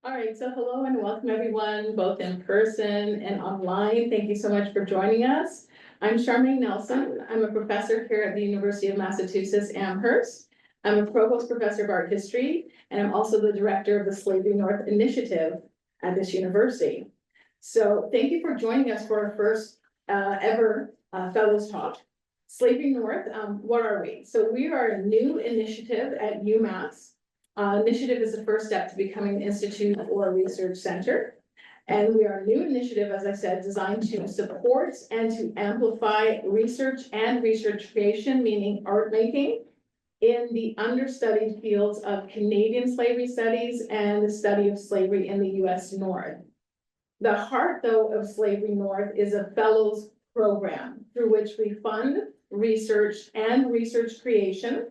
All right, so hello and welcome everyone, both in person and online. Thank you so much for joining us. I'm Charmaine Nelson. I'm a professor here at the University of Massachusetts Amherst. I'm a provost professor of art history, and I'm also the director of the Slavery North Initiative at this university. So thank you for joining us for our first ever Fellows Talk. Slavery North, what are we? So we are a new initiative at UMass. Initiative is the first step to becoming an institute or a research center. And we are a new initiative, as I said, designed to support and to amplify research and research creation, meaning art making, in the understudied fields of Canadian slavery studies and the study of slavery in the US North. The heart, though, of Slavery North is a fellows program through which we fund research and research creation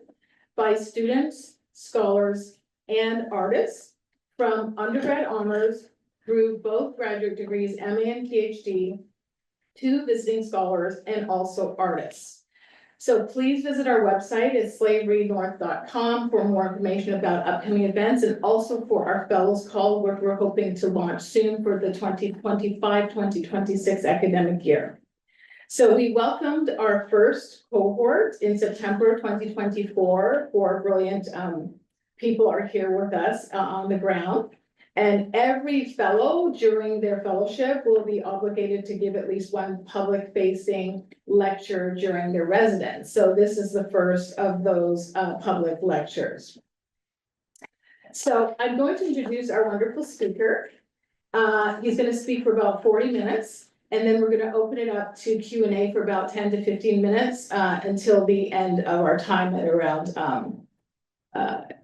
by students, scholars, and artists from undergrad honors through both graduate degrees, MA and PhD, to visiting scholars and also artists. So please visit our website at slaverynorth.com for more information about upcoming events and also for our Fellows Call, which we're hoping to launch soon for the 2025-2026 academic year. So we welcomed our first cohort in September 2024. Four brilliant people are here with us on the ground. And every fellow during their fellowship will be obligated to give at least one public facing lecture during their residence. So this is the first of those public lectures. So I'm going to introduce our wonderful speaker. He's going to speak for about 40 minutes. And then we're going to open it up to Q&A for about 10 to 15 minutes until the end of our time at around,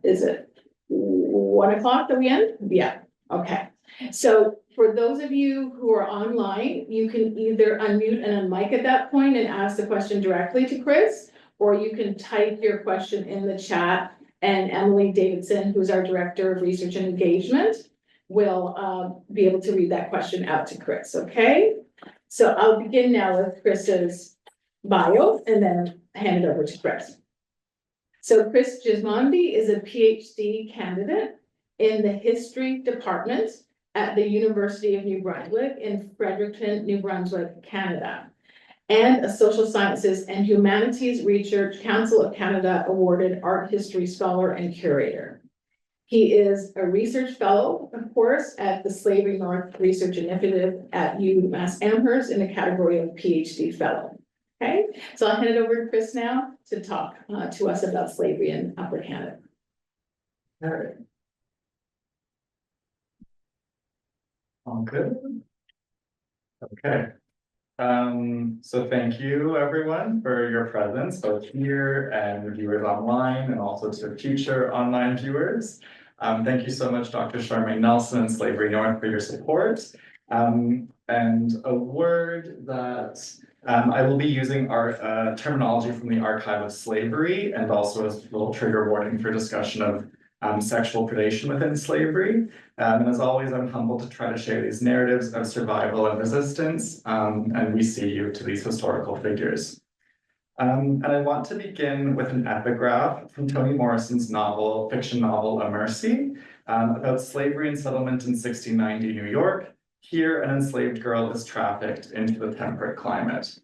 is it 1 o'clock that we end? Yeah, okay. So for those of you who are online, you can either unmute and unmic at that point and ask the question directly to Chris, or you can type your question in the chat and Emily Davidson, who's our Director of Research and Engagement, will be able to read that question out to Chris, okay? So I'll begin now with Chris's bio and then hand it over to Chris. So Chris Gismondi is a PhD candidate in the history department at the University of New Brunswick in Fredericton, New Brunswick, Canada, and a Social Sciences and Humanities Research Council of Canada awarded art history scholar and curator. He is a research fellow, of course, at the Slavery North Research Initiative at UMass Amherst in the category of PhD fellow. Okay, so I'll hand it over to Chris now to talk to us about slavery in Upper Canada. All right. All good? Okay. So thank you everyone for your presence, both here and viewers online, and also to future online viewers. Thank you so much, Dr. Charmaine Nelson and Slavery North, for your support. And a word that I will be using our terminology from the Archive of Slavery, and also as a little trigger warning for discussion of sexual predation within slavery. And as always, I'm humbled to try to share these narratives of survival and resistance, and we see you to these historical figures. And I want to begin with an epigraph from Toni Morrison's fiction novel, A Mercy, about slavery and settlement in 1690 New York. Here, an enslaved girl is trafficked into the temperate climate.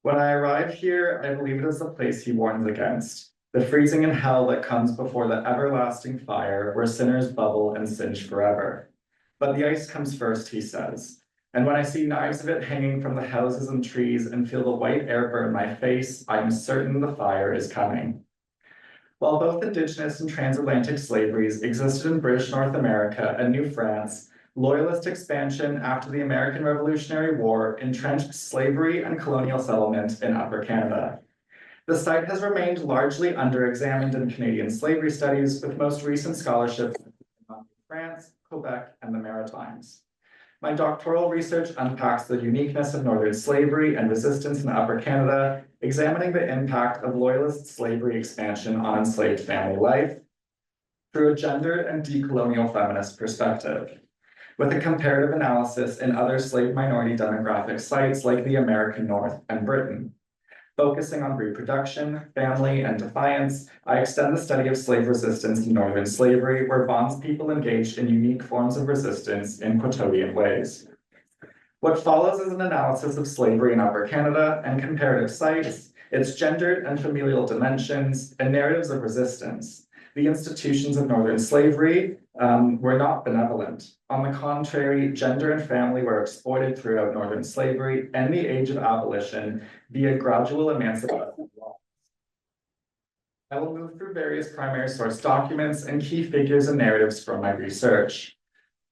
When I arrived here, I believe it is the place he warns against, the freezing in hell that comes before the everlasting fire where sinners bubble and singe forever. But the ice comes first, he says. And when I see knives of it hanging from the houses and trees and feel the white air burn my face, I'm certain the fire is coming. While both indigenous and transatlantic slaveries existed in British North America and New France, Loyalist expansion after the American Revolutionary War entrenched slavery and colonial settlement in Upper Canada. The site has remained largely under-examined in Canadian slavery studies, with most recent scholarship in France, Quebec, and the Maritimes. My doctoral research unpacks the uniqueness of Northern slavery and resistance in Upper Canada, examining the impact of Loyalist slavery expansion on enslaved family life through a gendered and decolonial feminist perspective, with a comparative analysis in other slave minority demographic sites like the American North and Britain. Focusing on reproduction, family, and defiance, I extend the study of slave resistance in northern slavery, where bondspeople engaged in unique forms of resistance in quotidian ways. What follows is an analysis of slavery in Upper Canada and comparative sites, its gendered and familial dimensions, and narratives of resistance. The institutions of northern slavery were not benevolent. On the contrary, gender and family were exploited throughout northern slavery and the age of abolition via gradual emancipation laws. I will move through various primary source documents and key figures and narratives from my research.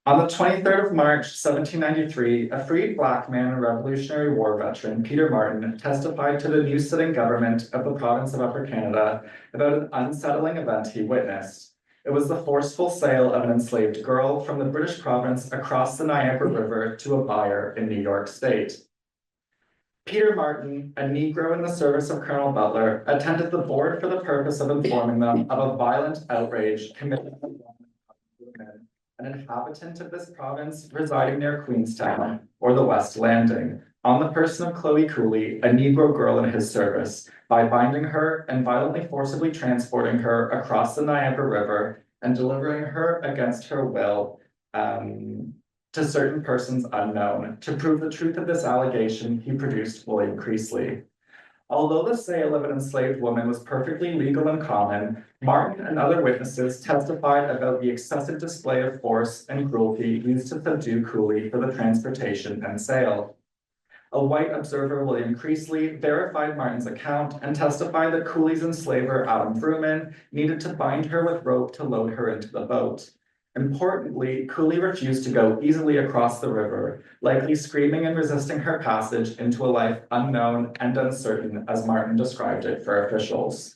On the 23rd of March, 1793, a freed Black man and Revolutionary War veteran, Peter Martin, testified to the new sitting government of the province of Upper Canada about an unsettling event he witnessed. It was the forceful sale of an enslaved girl from the British province across the Niagara River to a buyer in New York State. Peter Martin, a Negro in the service of Colonel Butler, attended the board for the purpose of informing them of a violent outrage committed by an inhabitant of this province residing near Queenstown or the West Landing, on the person of Chloe Cooley, a Negro girl in his service, by binding her and violently forcibly transporting her across the Niagara River and delivering her against her will to certain persons unknown. To prove the truth of this allegation, he produced William Creasley. Although the sale of an enslaved woman was perfectly legal and common, Martin and other witnesses testified about the excessive display of force and cruelty used to subdue Cooley for the transportation and sale. A white observer, William Creasley, verified Martin's account and testified that Cooley's enslaver, Adam Fruman, needed to bind her with rope to load her into the boat. Importantly, Cooley refused to go easily across the river, likely screaming and resisting her passage into a life unknown and uncertain, as Martin described it for officials.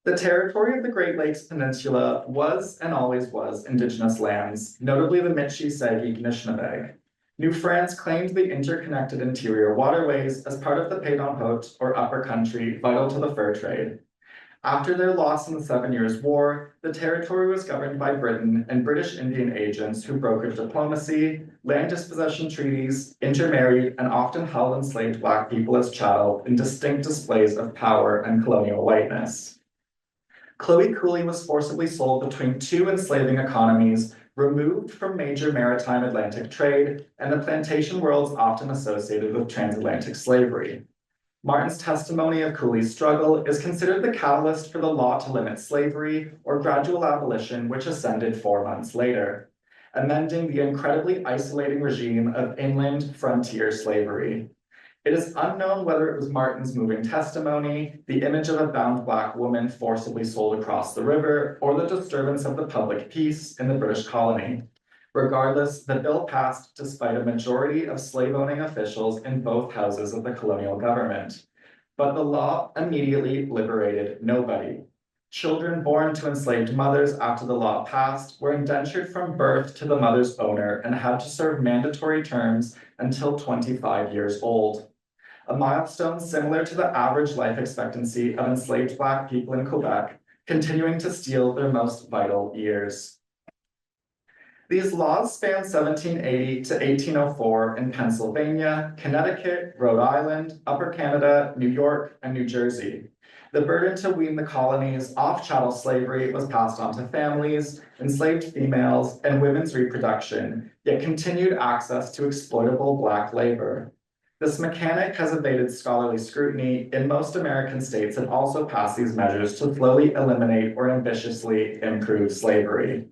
The territory of the Great Lakes Peninsula was and always was Indigenous lands, notably the Michi-Sagi-Nishnabeg. New France claimed the interconnected interior waterways as part of the Pédonhaute, or upper country, vital to the fur trade. After their loss in the 7 Years' War, the territory was governed by Britain and British Indian agents who brokered diplomacy, land dispossession treaties, intermarried, and often held enslaved Black people as chattel in distinct displays of power and colonial whiteness. Chloe Cooley was forcibly sold between two enslaving economies, removed from major maritime Atlantic trade, and the plantation worlds often associated with transatlantic slavery. Martin's testimony of Cooley's struggle is considered the catalyst for the law to limit slavery, or gradual abolition, which ascended 4 months later, amending the incredibly isolating regime of inland frontier slavery. It is unknown whether it was Martin's moving testimony, the image of a bound Black woman forcibly sold across the river, or the disturbance of the public peace in the British colony. Regardless, the bill passed despite a majority of slave-owning officials in both houses of the colonial government. But the law immediately liberated nobody. Children born to enslaved mothers after the law passed were indentured from birth to the mother's owner and had to serve mandatory terms until 25 years old. A milestone similar to the average life expectancy of enslaved Black people in Quebec, continuing to steal their most vital years. These laws span 1780 to 1804 in Pennsylvania, Connecticut, Rhode Island, Upper Canada, New York, and New Jersey. The burden to wean the colonies off chattel slavery was passed on to families, enslaved females, and women's reproduction, yet continued access to exploitable Black labor. This mechanic has evaded scholarly scrutiny in most American states and also passed these measures to slowly eliminate or ambitiously improve slavery.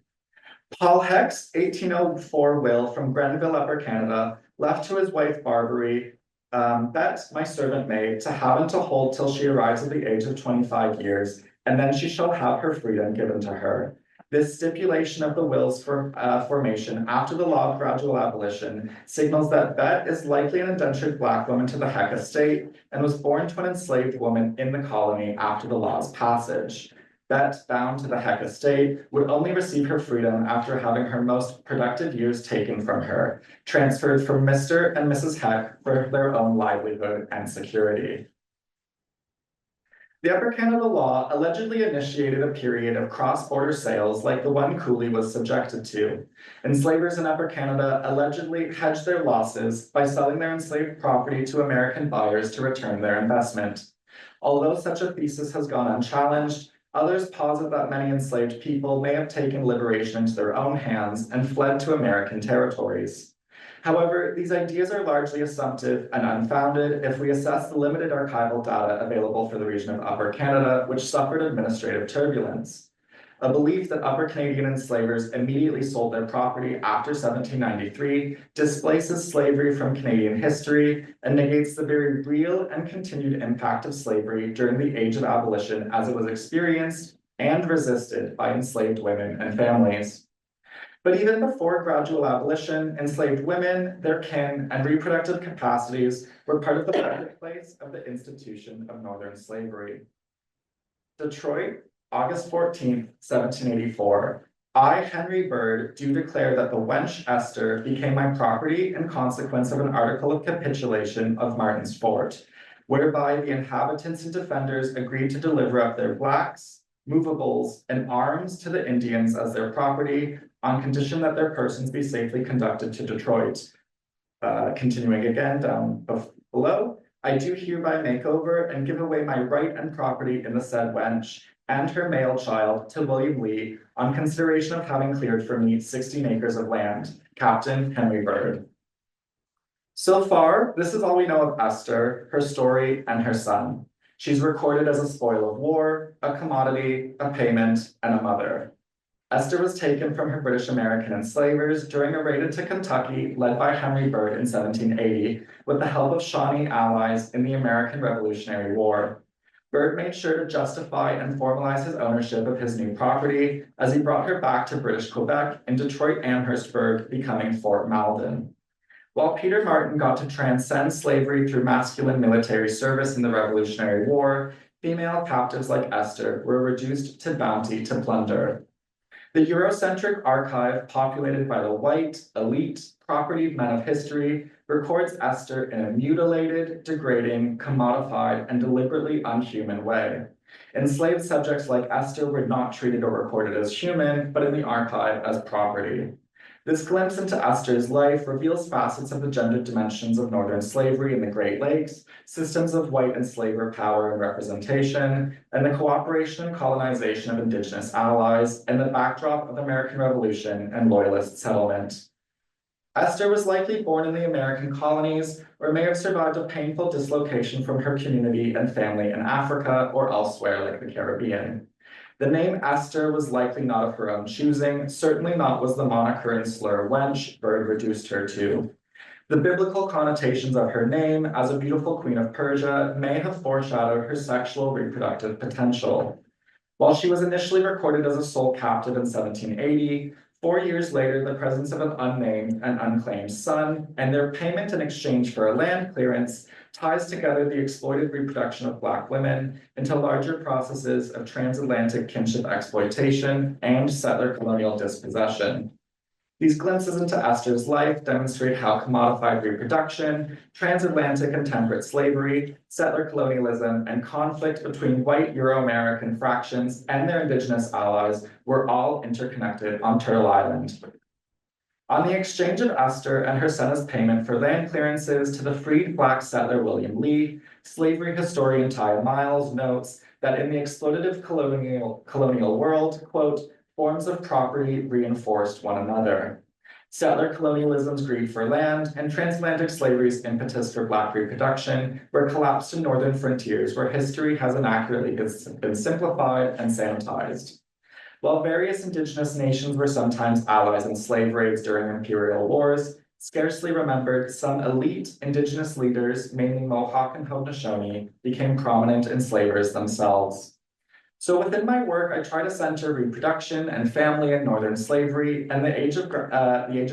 Paul Heck's 1804 will from Grenville, Upper Canada, left to his wife Barbary, Bet, my servant maid, to have and to hold till she arrives at the age of 25 years, and then she shall have her freedom given to her. This stipulation of the will's formation after the law of gradual abolition signals that Bet is likely an indentured Black woman to the Heck estate and was born to an enslaved woman in the colony after the law's passage. Bet, bound to the Heck estate, would only receive her freedom after having her most productive years taken from her, transferred from Mr. and Mrs. Heck for their own livelihood and security. The Upper Canada Law allegedly initiated a period of cross-border sales like the one Cooley was subjected to. Enslavers in Upper Canada allegedly hedged their losses by selling their enslaved property to American buyers to return their investment. Although such a thesis has gone unchallenged, others posit that many enslaved people may have taken liberation into their own hands and fled to American territories. However, these ideas are largely assumptive and unfounded if we assess the limited archival data available for the region of Upper Canada, which suffered administrative turbulence. A belief that Upper Canadian enslavers immediately sold their property after 1793 displaces slavery from Canadian history and negates the very real and continued impact of slavery during the Age of Abolition as it was experienced and resisted by enslaved women and families. But even before gradual abolition, enslaved women, their kin, and reproductive capacities were part of the marketplace of the institution of Northern slavery. Detroit, August 14th, 1784. I, Henry Bird, do declare that the wench Esther became my property in consequence of an article of capitulation of Martin's Fort, whereby the inhabitants and defenders agreed to deliver up their blacks, movables, and arms to the Indians as their property, on condition that their persons be safely conducted to Detroit. Continuing again down below, I do hereby make over and give away my right and property in the said wench and her male child to William Lee on consideration of having cleared for me 16 acres of land. Captain Henry Bird. So far, this is all we know of Esther, her story, and her son. She's recorded as a spoil of war, a commodity, a payment, and a mother. Esther was taken from her British American enslavers during a raid into Kentucky led by Henry Bird in 1780, with the help of Shawnee allies in the American Revolutionary War. Bird made sure to justify and formalize his ownership of his new property as he brought her back to British Quebec in Detroit Amherstburg, becoming Fort Malden. While Peter Martin got to transcend slavery through masculine military service in the Revolutionary War, female captives like Esther were reduced to bounty to plunder. The Eurocentric archive, populated by the white, elite, propertied men of history, records Esther in a mutilated, degrading, commodified, and deliberately unhuman way. Enslaved subjects like Esther were not treated or recorded as human, but in the archive as property. This glimpse into Esther's life reveals facets of the gendered dimensions of Northern slavery in the Great Lakes, systems of white enslaver power and representation, and the cooperation and colonization of Indigenous allies, and the backdrop of the American Revolution and Loyalist settlement. Esther was likely born in the American colonies, or may have survived a painful dislocation from her community and family in Africa or elsewhere like the Caribbean. The name Esther was likely not of her own choosing, certainly not was the moniker and slur wench Bird reduced her to. The biblical connotations of her name as a beautiful queen of Persia may have foreshadowed her sexual reproductive potential. While she was initially recorded as a sole captive in 1780, 4 years later, the presence of an unnamed and unclaimed son and their payment in exchange for a land clearance ties together the exploited reproduction of Black women into larger processes of transatlantic kinship exploitation and settler colonial dispossession. These glimpses into Esther's life demonstrate how commodified reproduction, transatlantic and temperate slavery, settler colonialism, and conflict between white Euro-American fractions and their Indigenous allies were all interconnected on Turtle Island. On the exchange of Esther and her son as payment for land clearances to the freed Black settler William Lee, slavery historian Ty Miles notes that in the exploitative colonial world, quote, forms of property reinforced one another. Settler colonialism's greed for land and transatlantic slavery's impetus for Black reproduction were collapsed to northern frontiers where history has inaccurately been simplified and sanitized. While various Indigenous nations were sometimes allies in slave raids during imperial wars, scarcely remembered, some elite Indigenous leaders, mainly Mohawk and Haudenosaunee, became prominent enslavers themselves. So within my work, I try to center reproduction and family in Northern slavery and the age of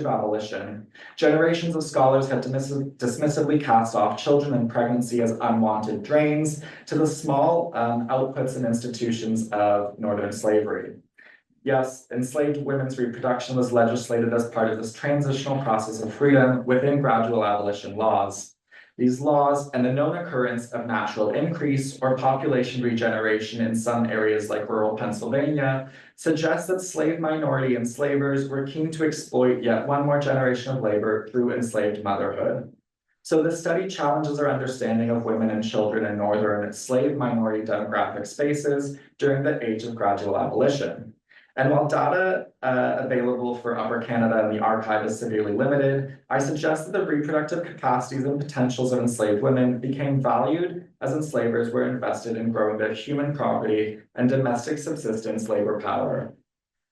abolition. Generations of scholars have dismissively cast off children and pregnancy as unwanted drains to the small outputs and institutions of Northern slavery. Yes, enslaved women's reproduction was legislated as part of this transitional process of freedom within gradual abolition laws. These laws and the known occurrence of natural increase or population regeneration in some areas like rural Pennsylvania suggest that slave minority enslavers were keen to exploit yet one more generation of labor through enslaved motherhood. So this study challenges our understanding of women and children in northern slave minority demographic spaces during the age of gradual abolition. And while data available for Upper Canada and the archive is severely limited, I suggest that the reproductive capacities and potentials of enslaved women became valued as enslavers were invested in growing their human property and domestic subsistence labor power.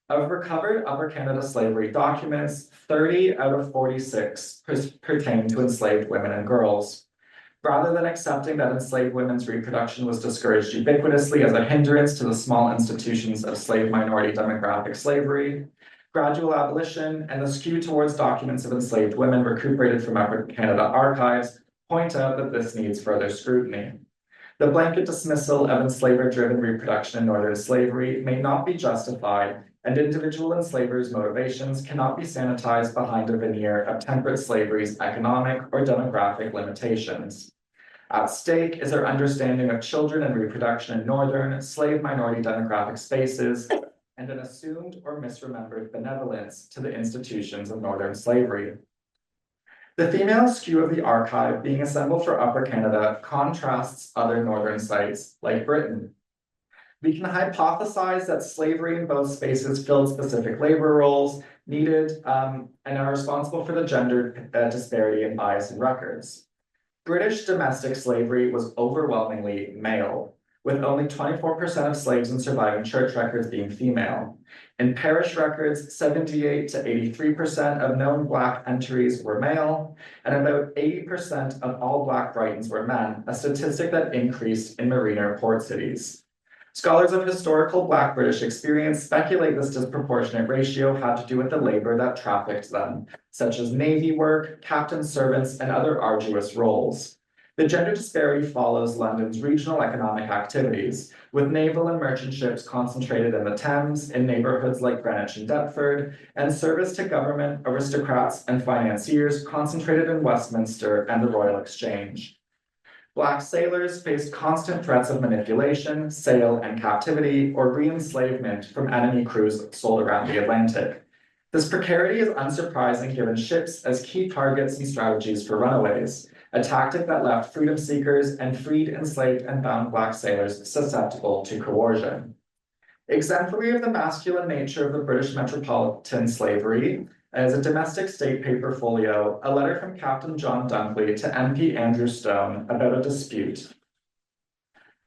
Of recovered Upper Canada slavery documents, 30 out of 46 pertain to enslaved women and girls. Rather than accepting that enslaved women's reproduction was discouraged ubiquitously as a hindrance to the small institutions of slave minority demographic slavery, gradual abolition and the skew towards documents of enslaved women recuperated from Upper Canada archives point out that this needs further scrutiny. The blanket dismissal of enslaver-driven reproduction in northern slavery may not be justified, and individual enslavers' motivations cannot be sanitized behind a veneer of temperate slavery's economic or demographic limitations. At stake is our understanding of children and reproduction in northern slave minority demographic spaces and an assumed or misremembered benevolence to the institutions of northern slavery. The female skew of the archive being assembled for Upper Canada contrasts other northern sites like Britain. We can hypothesize that slavery in both spaces filled specific labor roles needed and are responsible for the gender disparity and bias in records. British domestic slavery was overwhelmingly male, with only 24% of slaves in surviving church records being female. In parish records, 78 to 83% of known Black entries were male, and about 80% of all Black Britons were men, a statistic that increased in mariner port cities. Scholars of historical Black British experience speculate this disproportionate ratio had to do with the labor that trafficked them, such as navy work, captain servants, and other arduous roles. The gender disparity follows London's regional economic activities, with naval and merchant ships concentrated in the Thames, in neighborhoods like Greenwich and Deptford, and service to government, aristocrats, and financiers concentrated in Westminster and the Royal Exchange. Black sailors faced constant threats of manipulation, sale, and captivity, or re-enslavement from enemy crews sold around the Atlantic. This precarity is unsurprising given ships as key targets and strategies for runaways, a tactic that left freedom seekers and freed enslaved and bound Black sailors susceptible to coercion. Exemplary of the masculine nature of the British metropolitan slavery, as a domestic state paper folio, a letter from Captain John Dunkley to MP Andrew Stone about a dispute.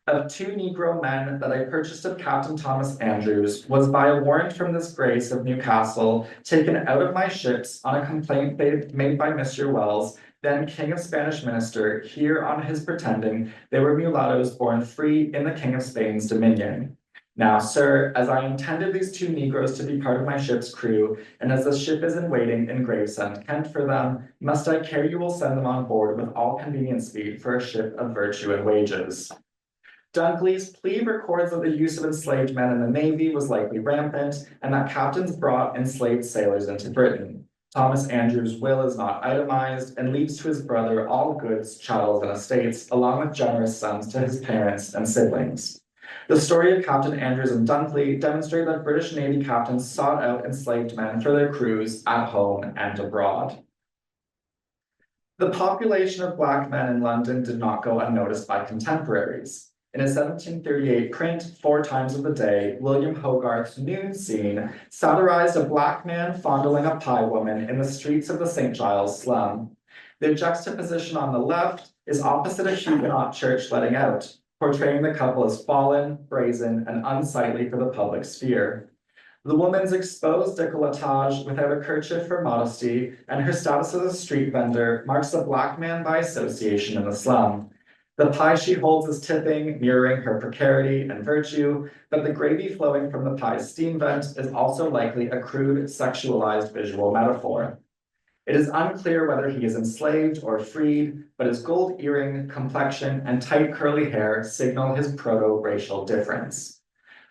Of 2 Negro men that I purchased of Captain Thomas Andrews was by a warrant from this Grace of Newcastle taken out of my ships on a complaint made by Mr. Wells, then King of Spanish Minister, here on his pretending they were mulattoes born free in the King of Spain's dominion. Now, sir, as I intended these 2 Negroes to be part of my ship's crew, and as the ship is in waiting in Gravesend, Kent, for them, must I care you will send them on board with all convenient speed for a ship of virtue and wages. Dunkley's plea records that the use of enslaved men in the Navy was likely rampant, and that captains brought enslaved sailors into Britain. Thomas Andrews' will is not itemized, and leaves to his brother all goods, chattels, and estates, along with generous sums to his parents and siblings. The story of Captain Andrews and Dunkley demonstrated that British Navy captains sought out enslaved men for their crews at home and abroad. The population of Black men in London did not go unnoticed by contemporaries. In a 1738 print, 4 times of the day, William Hogarth's Noon Scene satirized a Black man fondling a pie woman in the streets of the St. Giles slum. The juxtaposition on the left is opposite a Huguenot church letting out, portraying the couple as fallen, brazen, and unsightly for the public sphere. The woman's exposed décolletage without a kerchief for modesty, and her status as a street vendor marks a Black man by association in the slum. The pie she holds is tipping, mirroring her precarity and virtue, but the gravy flowing from the pie's steam vent is also likely a crude, sexualized visual metaphor. It is unclear whether he is enslaved or freed, but his gold earring, complexion, and tight curly hair signal his proto-racial difference.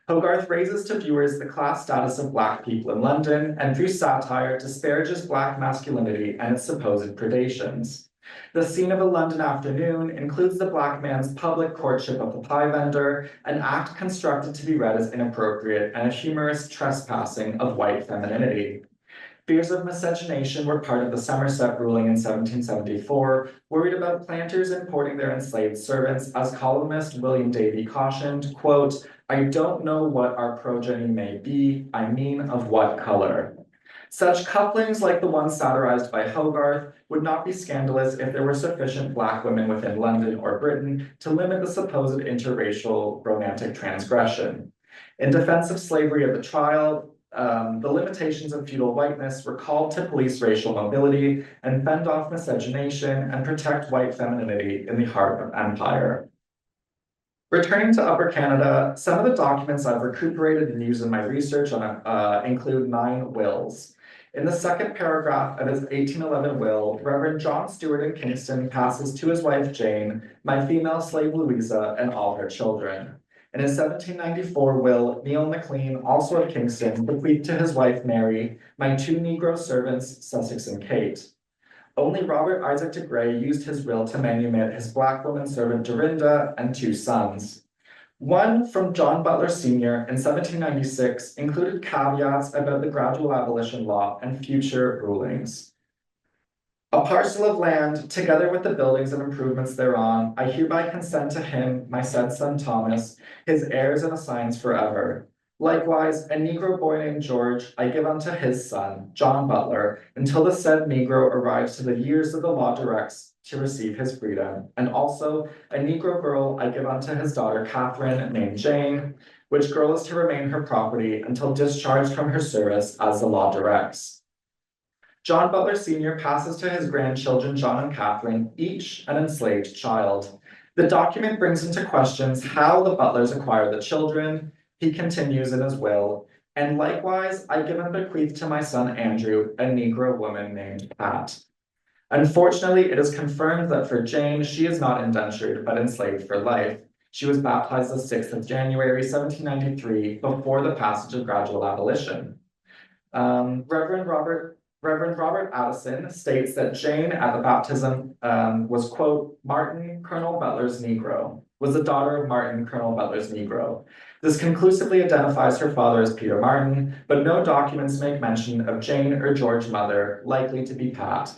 Hogarth raises to viewers the class status of Black people in London, and through satire disparages Black masculinity and its supposed predations. The scene of a London afternoon includes the black man's public courtship of the pie vendor, an act constructed to be read as inappropriate and a humorous trespassing of white femininity. Fears of miscegenation were part of the Somerset ruling in 1774, worried about planters importing their enslaved servants, as columnist William Davy cautioned, quote, "I don't know what our progeny may be, I mean of what color." Such couplings like the one satirized by Hogarth would not be scandalous if there were sufficient black women within London or Britain to limit the supposed interracial romantic transgression. In defense of slavery at the trial, the limitations of feudal whiteness were called to police racial mobility and fend off miscegenation and protect white femininity in the heart of empire. Returning to Upper Canada, some of the documents I've recuperated and used in my research include 9 wills. In the second paragraph of his 1811 will, Reverend John Stewart in Kingston passes to his wife Jane, my female slave Louisa, and all her children. In his 1794 will, Neil McLean, also of Kingston, bequeathed to his wife Mary, my 2 Negro servants, Sussex and Kate. Only Robert Isaac de Grey used his will to manumit his black woman servant Dorinda and 2 sons. One from John Butler Sr. in 1796 included caveats about the gradual abolition law and future rulings. A parcel of land, together with the buildings and improvements thereon, I hereby consent to him, my said son Thomas, his heirs and assigns forever. Likewise, a Negro boy named George, I give unto his son, John Butler, until the said Negro arrives to the years that the law directs to receive his freedom. And also, a Negro girl I give unto his daughter Catherine, named Jane, which girl is to remain her property until discharged from her service as the law directs. John Butler Sr. passes to his grandchildren, John and Catherine, each an enslaved child. The document brings into questions how the Butlers acquired the children. He continues in his will, and likewise, I give and bequeath to my son Andrew, a Negro woman named Pat. Unfortunately, it is confirmed that for Jane, she is not indentured, but enslaved for life. She was baptized the 6th of January, 1793, before the passage of gradual abolition. Reverend Robert Addison states that Jane at the baptism was, quote, Martin, Colonel Butler's Negro, was the daughter of Martin, Colonel Butler's Negro. This conclusively identifies her father as Peter Martin, but no documents make mention of Jane or George's mother, likely to be Pat.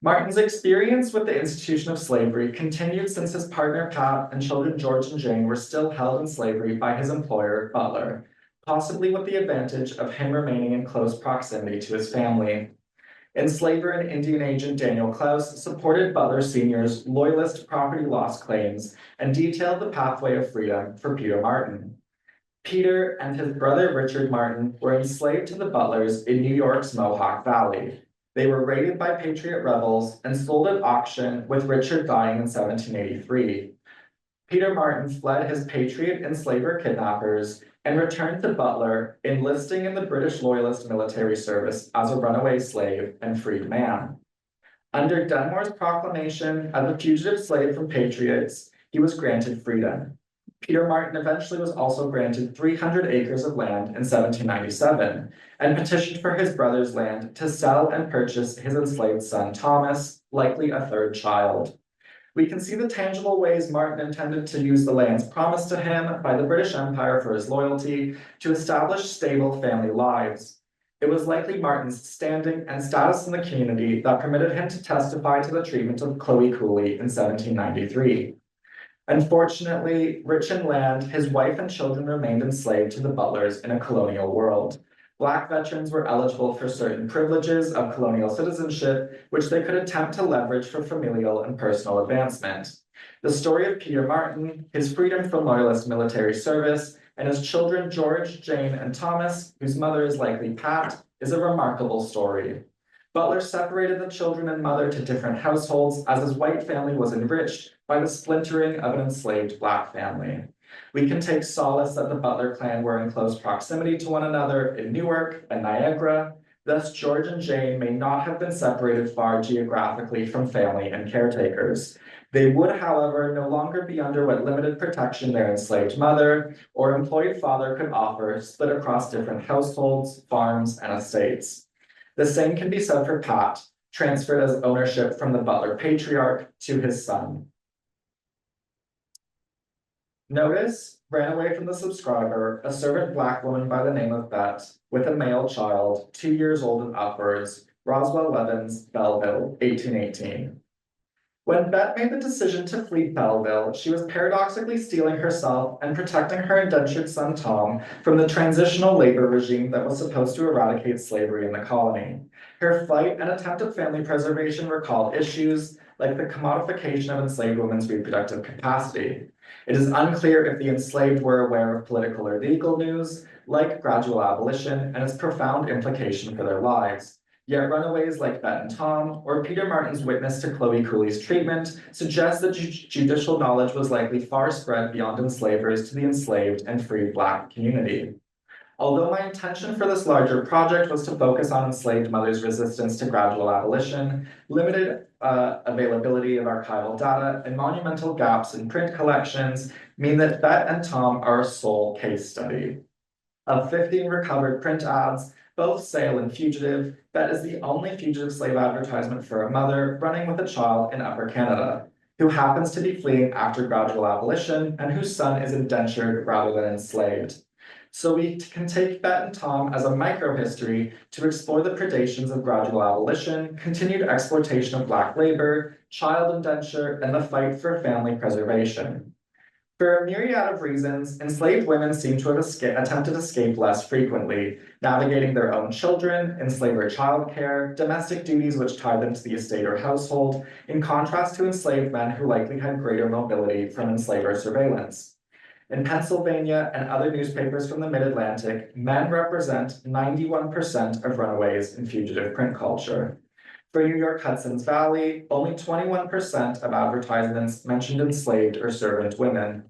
Martin's experience with the institution of slavery continued since his partner Pat and children George and Jane were still held in slavery by his employer, Butler, possibly with the advantage of him remaining in close proximity to his family. Enslaver and Indian agent Daniel Klaus supported Butler Sr.'s loyalist property loss claims and detailed the pathway of freedom for Peter Martin. Peter and his brother Richard Martin were enslaved to the Butlers in New York's Mohawk Valley. They were raided by Patriot rebels and sold at auction, with Richard dying in 1783. Peter Martin fled his Patriot enslaver kidnappers and returned to Butler, enlisting in the British Loyalist military service as a runaway slave and freed man. Under Dunmore's proclamation as a fugitive slave from Patriots, he was granted freedom. Peter Martin eventually was also granted 300 acres of land in 1797 and petitioned for his brother's land to sell and purchase his enslaved son Thomas, likely a 3rd child. We can see the tangible ways Martin intended to use the lands promised to him by the British Empire for his loyalty to establish stable family lives. It was likely Martin's standing and status in the community that permitted him to testify to the treatment of Chloe Cooley in 1793. Unfortunately, rich in land, his wife and children remained enslaved to the Butlers in a colonial world. Black veterans were eligible for certain privileges of colonial citizenship, which they could attempt to leverage for familial and personal advancement. The story of Peter Martin, his freedom from Loyalist military service, and his children George, Jane, and Thomas, whose mother is likely Pat, is a remarkable story. Butler separated the children and mother to different households as his white family was enriched by the splintering of an enslaved black family. We can take solace that the Butler clan were in close proximity to one another in Newark and Niagara. Thus, George and Jane may not have been separated far geographically from family and caretakers. They would, however, no longer be under what limited protection their enslaved mother or employed father could offer, split across different households, farms, and estates. The same can be said for Pat, transferred as ownership from the butler patriarch to his son. Notice ran away from the subscriber, a servant black woman by the name of Bet, with a male child, 2 years old and upwards, Roswell Levens, Belleville, 1818. When Bet made the decision to flee Belleville, she was paradoxically steeling herself and protecting her indentured son Tom from the transitional labor regime that was supposed to eradicate slavery in the colony. Her flight and attempt at family preservation recalled issues like the commodification of enslaved women's reproductive capacity. It is unclear if the enslaved were aware of political or legal news, like gradual abolition, and its profound implication for their lives. Yet runaways like Bet and Tom, or Peter Martin's witness to Chloe Cooley's treatment, suggest that judicial knowledge was likely far spread beyond enslavers to the enslaved and free Black community. Although my intention for this larger project was to focus on enslaved mothers' resistance to gradual abolition, limited availability of archival data, and monumental gaps in print collections mean that Bet and Tom are a sole case study. Of 15 recovered print ads, both sale and fugitive, Bet is the only fugitive slave advertisement for a mother running with a child in Upper Canada, who happens to be fleeing after gradual abolition and whose son is indentured rather than enslaved. So we can take Bet and Tom as a microhistory to explore the predations of gradual abolition, continued exploitation of Black labor, child indenture, and the fight for family preservation. For a myriad of reasons, enslaved women seem to have attempted escape less frequently, navigating their own children, enslaver childcare, domestic duties which tied them to the estate or household, in contrast to enslaved men who likely had greater mobility from enslaver surveillance. In Pennsylvania and other newspapers from the Mid-Atlantic, men represent 91% of runaways in fugitive print culture. For New York Hudson's Valley, only 21% of advertisements mentioned enslaved or servant women.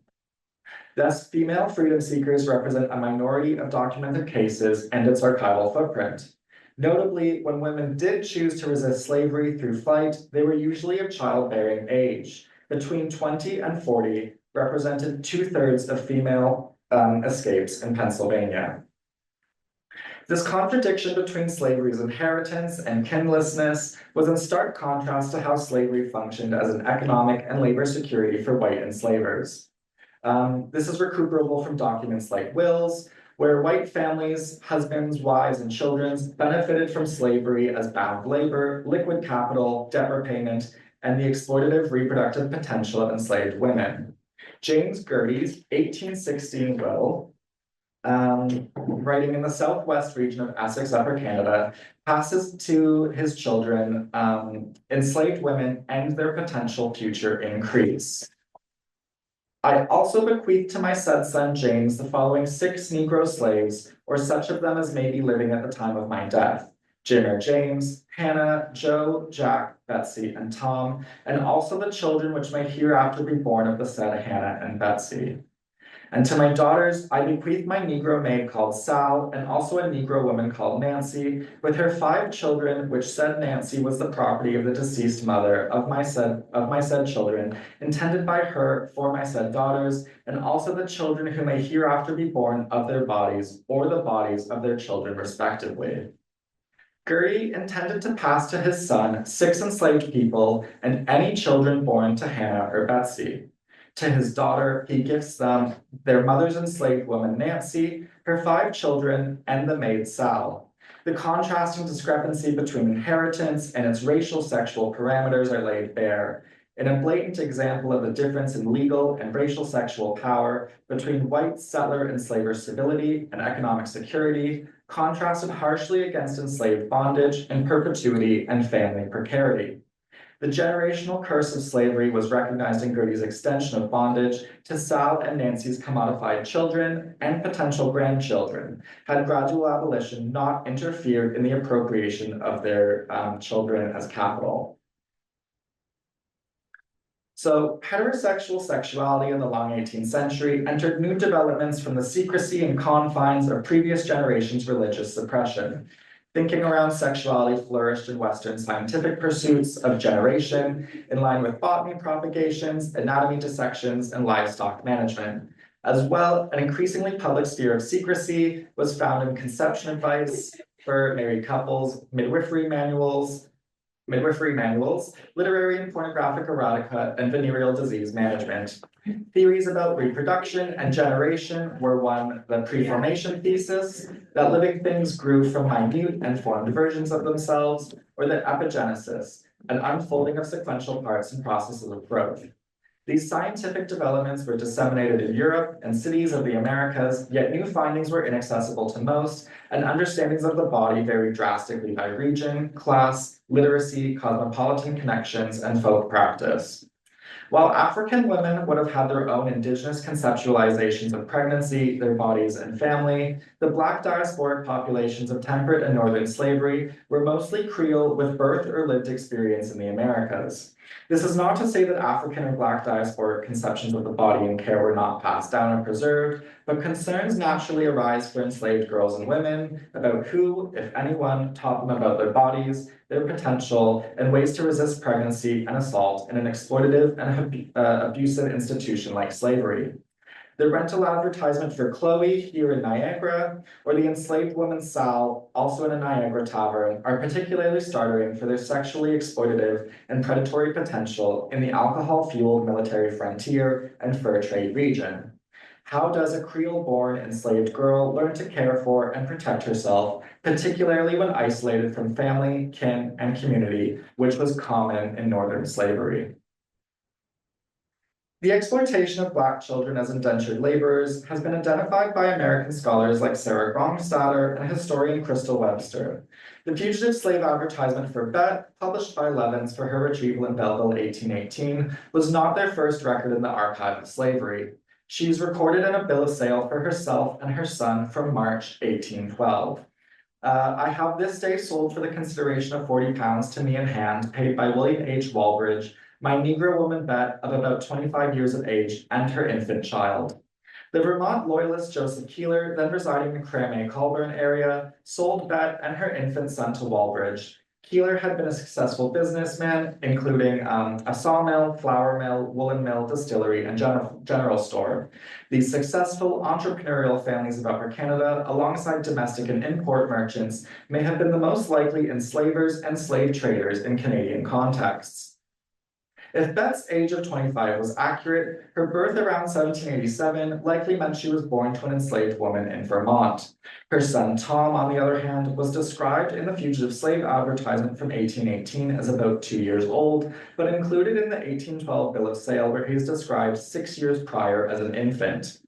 Thus, female freedom seekers represent a minority of documented cases and its archival footprint. Notably, when women did choose to resist slavery through flight, they were usually of childbearing age. Between 20 and 40, represented 2/3 of female escapes in Pennsylvania. This contradiction between slavery's inheritance and kinlessness was in stark contrast to how slavery functioned as an economic and labor security for white enslavers. This is recuperable from documents like wills, where white families, husbands, wives, and children benefited from slavery as bound labor, liquid capital, debt repayment, and the exploitative reproductive potential of enslaved women. James Gertie's 1816 will, writing in the southwest region of Essex, Upper Canada, passes to his children, enslaved women and their potential future increase. I also bequeath to my said son James the following 6 Negro slaves, or such of them as may be living at the time of my death: Jim or James, Hannah, Joe, Jack, Betsy, and Tom, and also the children which may hereafter be born of the said Hannah and Betsy. And to my daughters, I bequeath my Negro maid called Sal, and also a Negro woman called Nancy, with her 5 children, which said Nancy was the property of the deceased mother of my said children, intended by her for my said daughters, and also the children who may hereafter be born of their bodies, or the bodies of their children respectively. Gertie intended to pass to his son 6 enslaved people and any children born to Hannah or Betsy. To his daughter, he gifts them their mother's enslaved woman, Nancy, her 5 children, and the maid, Sal. The contrasting discrepancy between inheritance and its racial sexual parameters are laid bare. In a blatant example of the difference in legal and racial sexual power between white settler enslaver civility and economic security, contrasted harshly against enslaved bondage and perpetuity and family precarity. The generational curse of slavery was recognized in Gertie's extension of bondage to Sal and Nancy's commodified children and potential grandchildren, had gradual abolition not interfered in the appropriation of their children as capital. So heterosexual sexuality in the long 18th century entered new developments from the secrecy and confines of previous generations' religious suppression. Thinking around sexuality flourished in Western scientific pursuits of generation, in line with botany propagations, anatomy dissections, and livestock management. As well, an increasingly public sphere of secrecy was found in conception advice for married couples, midwifery manuals, midwifery manuals, literary and pornographic erotica, and venereal disease management. Theories about reproduction and generation were one, the preformation thesis, that living things grew from minute and formed versions of themselves, or the epigenesis, an unfolding of sequential parts and processes of growth. These scientific developments were disseminated in Europe and cities of the Americas, yet new findings were inaccessible to most, and understandings of the body varied drastically by region, class, literacy, cosmopolitan connections, and folk practice. While African women would have had their own indigenous conceptualizations of pregnancy, their bodies, and family, the Black diasporic populations of temperate and northern slavery were mostly Creole with birth or lived experience in the Americas. This is not to say that African or Black diasporic conceptions of the body and care were not passed down and preserved, but concerns naturally arise for enslaved girls and women about who, if anyone, taught them about their bodies, their potential, and ways to resist pregnancy and assault in an exploitative and abusive institution like slavery. The rental advertisement for Chloe here in Niagara, or the enslaved woman Sal, also in a Niagara tavern, are particularly startling for their sexually exploitative and predatory potential in the alcohol-fueled military frontier and fur trade region. How does a Creole-born enslaved girl learn to care for and protect herself, particularly when isolated from family, kin, and community, which was common in northern slavery? The exploitation of Black children as indentured laborers has been identified by American scholars like Sarah Grongstatter and historian Crystal Webster. The fugitive slave advertisement for Bet, published by Levins for her retrieval in Belleville 1818, was not their first record in the archive of slavery. She is recorded in a bill of sale for herself and her son from March 1812. I have this day sold for the consideration of £40 to me in hand, paid by William H. Walbridge, my Negro woman Bet of about 25 years of age, and her infant child. The Vermont loyalist Joseph Keeler, then residing in the Cramé-Colburn area, sold Bet and her infant son to Walbridge. Keeler had been a successful businessman, including a sawmill, flour mill, woolen mill, distillery, and general store. These successful entrepreneurial families of Upper Canada, alongside domestic and import merchants, may have been the most likely enslavers and slave traders in Canadian contexts. If Bet's age of 25 was accurate, her birth around 1787 likely meant she was born to an enslaved woman in Vermont. Her son Tom, on the other hand, was described in the fugitive slave advertisement from 1818 as about 2 years old, but included in the 1812 bill of sale where he is described 6 years prior as an infant.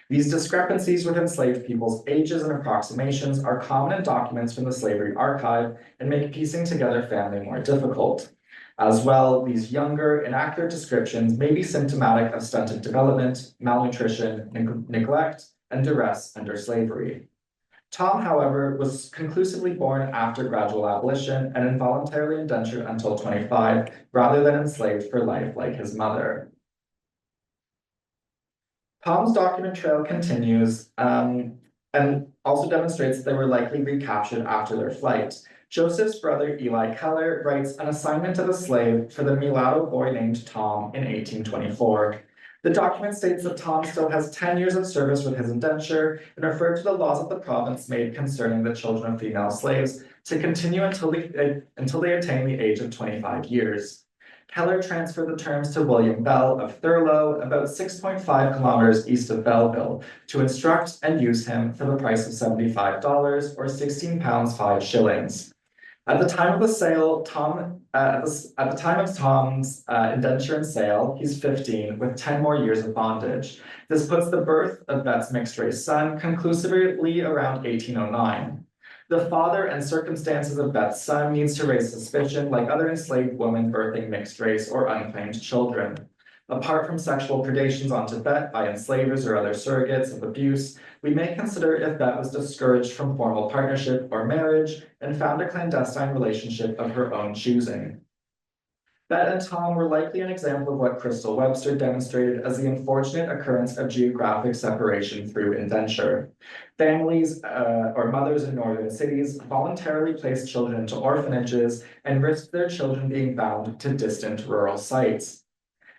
These discrepancies with enslaved people's ages and approximations are common in documents from the Slavery Archive and make piecing together family more difficult. As well, these younger, inaccurate descriptions may be symptomatic of stunted development, malnutrition, neglect, and duress under slavery. Tom, however, was conclusively born after gradual abolition and involuntarily indentured until 25, rather than enslaved for life like his mother. Tom's document trail continues and also demonstrates that they were likely recaptured after their flight. Joseph's brother Eli Keller writes an assignment of a slave for the mulatto boy named Tom in 1824. The document states that Tom still has 10 years of service with his indenture and referred to the laws of the province made concerning the children of female slaves to continue until they attain the age of 25 years. Keller transferred the terms to William Bell of Thurlow, about 6.5 kilometers east of Belleville, to instruct and use him for the price of $75 or £16 5 shillings. At the time of the sale, at the time of Tom's indenture and sale, he's 15 with 10 more years of bondage. This puts the birth of Bet's mixed-race son conclusively around 1809. The father and circumstances of Bet's son needs to raise suspicion like other enslaved women birthing mixed-race or unclaimed children. Apart from sexual predations onto Bet by enslavers or other surrogates of abuse, we may consider if Bet was discouraged from formal partnership or marriage and found a clandestine relationship of her own choosing. Bet and Tom were likely an example of what Crystal Webster demonstrated as the unfortunate occurrence of geographic separation through indenture. Families or mothers in northern cities voluntarily placed children into orphanages and risked their children being bound to distant rural sites.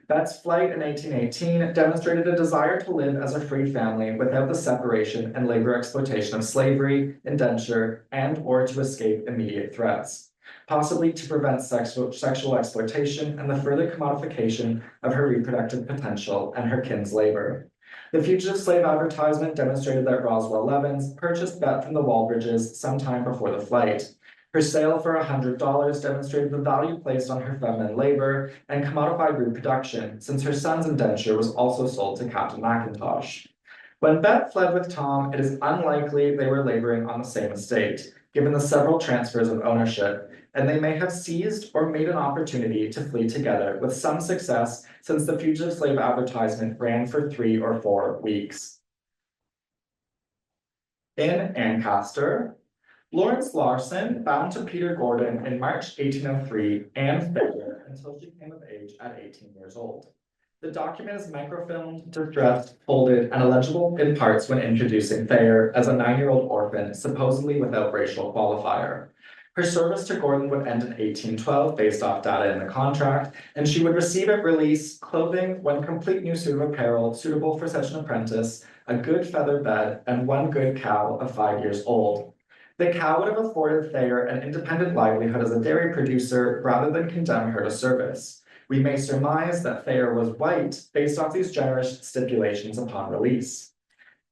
Bet's flight in 1818 demonstrated a desire to live as a free family without the separation and labor exploitation of slavery, indenture, and or to escape immediate threats. possibly to prevent sexual exploitation and the further commodification of her reproductive potential and her kin's labor. The fugitive slave advertisement demonstrated that Roswell Levins purchased Bet from the Walbridges sometime before the flight. Her sale for $100 demonstrated the value placed on her feminine labor and commodified reproduction, since her son's indenture was also sold to Captain McIntosh. When Bet fled with Tom, it is unlikely they were laboring on the same estate, given the several transfers of ownership, and they may have seized or made an opportunity to flee together with some success, since the fugitive slave advertisement ran for 3 or 4 weeks. In Ancaster, Lawrence Larson, bound to Peter Gordon in March 1803, and Thayer until she came of age at 18 years old. The document is microfilmed, distressed, folded, and illegible in parts when introducing Thayer as a 9-year-old orphan, supposedly without racial qualifier. Her service to Gordon would end in 1812 based off data in the contract, and she would receive at release clothing, 1 complete new suit of apparel suitable for such an apprentice, a good feather bed, and 1 good cow of 5 years old. The cow would have afforded Thayer an independent livelihood as a dairy producer rather than condemn her to service. We may surmise that Thayer was white based off these generous stipulations upon release.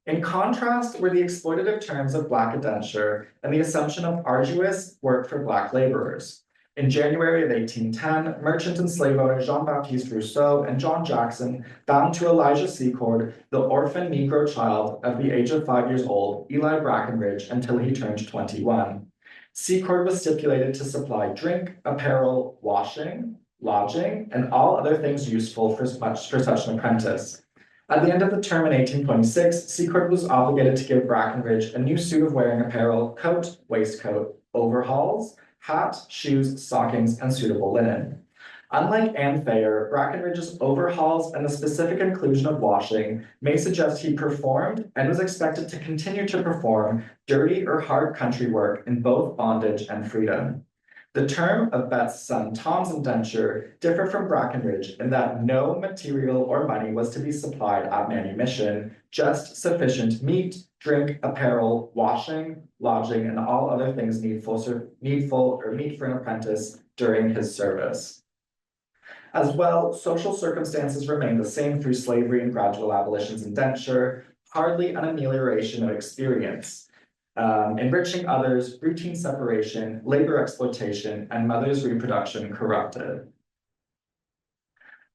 In contrast were the exploitative terms of Black indenture and the assumption of arduous work for Black laborers. In January of 1810, merchant and slave owner Jean-Baptiste Rousseau and John Jackson bound to Elijah Secord, the orphan Negro child of the age of 5 years old, Eli Brackenridge, until he turned 21. Secord was stipulated to supply drink, apparel, washing, lodging, and all other things useful for such an apprentice. At the end of the term in 1826, Secord was obligated to give Brackenridge a new suit of wearing apparel, coat, waistcoat, overalls, hat, shoes, stockings, and suitable linen. Unlike Anne Thayer, Brackenridge's overhauls and the specific inclusion of washing may suggest he performed and was expected to continue to perform dirty or hard country work in both bondage and freedom. The term of Bet's son Tom's indenture differed from Brackenridge in that no material or money was to be supplied at manumission, just sufficient meat, drink, apparel, washing, lodging, and all other things needful or meet for an apprentice during his service. As well, social circumstances remained the same through slavery and gradual abolition's indenture, hardly an amelioration of experience. Enriching others, routine separation, labor exploitation, and mother's reproduction corrupted.